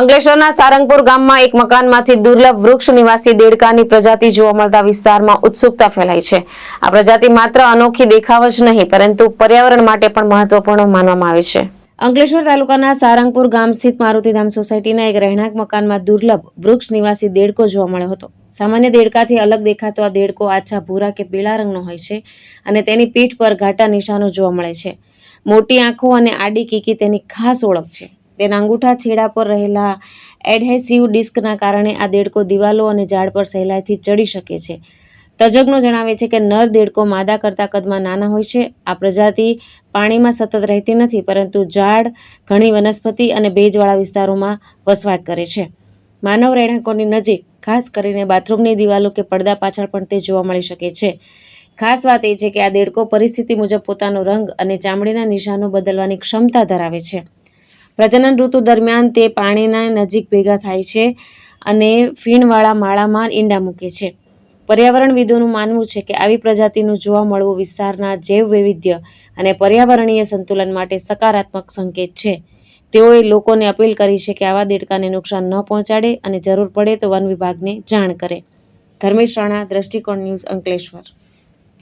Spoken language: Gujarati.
અંકલેશ્વરના સારંગપુર ગામમાં એક મકાનમાંથી દુર્લભ વૃક્ષ નિવાસી દેડકાની પ્રજાતિ જોવા મળતા વિસ્તારમાં ઉત્સુકતા ફેલાઈ છે। આ પ્રજાતિ માત્ર અનોખી દેખાવ જ નહીં પરંતુ પર્યાવરણ માટે પણ મહત્વપૂર્ણ માનવામાં આવે છે। અંકલેશ્વર તાલુકાના સારંગપુર ગામ સ્થિત મારુતિધામ સોસાયટીના એક રહેણાંક મકાનમાં દુર્લભ વૃક્ષ નિવાસી દેડકો જોવા મળ્યો હતો। સામાન્ય દેડકાથી અલગ દેખાતો આ દેડકો આછા ભૂરા કે પીળા રંગનો હોય છે અને તેની પીઠ પર ઘાટા નિશાનો જોવા મળે છે। મોટી આંખો અને આડી કીકી તેની ખાસ ઓળખ છે। તેના અંગૂઠા છેડા પર રહેલા એડહેસિવ ડિસ્કના કારણે આ દેડકો દિવાલો અને ઝાડ પર સહેલાઈથી ચડી શકે છે। તજજ્ઞો જણાવે છે કે નર દેડકો માદા કરતા કદમાં નાના હોય છે। આ પ્રજાતિ પાણીમાં સતત રહેતી નથી પરંતુ ઝાડ, ઘણી વનસ્પતિ અને ભેજવાળા વિસ્તારોમાં વસવાટ કરે છે। માનવ રહેણાંકોની નજીક, ખાસ કરીને બાથરૂમની દિવાલો કે પડદા પાછળ પણ તે જોવા મળી શકે છે। ખાસ વાત એ છે કે આ દેડકો પરિસ્થિતિ મુજબ પોતાનો રંગ અને ચામડીના નિશાનો બદલવાની ક્ષમતા ધરાવે છે। પ્રજનન ઋતુ દરમિયાન તે પાણીના નજીક ભેગા થાય છે અને ફીણવાળા માળામાં ઈંડા મૂકે છે। પર્યાવરણવિદોનું માનવું છે કે આવી પ્રજાતિનું જોવા મળવું વિસ્તારના જૈવ વૈવિધ્ય અને પર્યાવરણીય સંતુલન માટે સકારાત્મક સંકેત છે। તેઓએ લોકોને અપીલ કરી છે કે આવા દેડકાને નુકસાન ન પહોંચાડે અને જરૂર પડે તો વન વિભાગને જાણ કરે। ધર્મેશ રાણા, દ્રષ્ટિકોણ ન્યૂઝ, અંકલેશ્વર।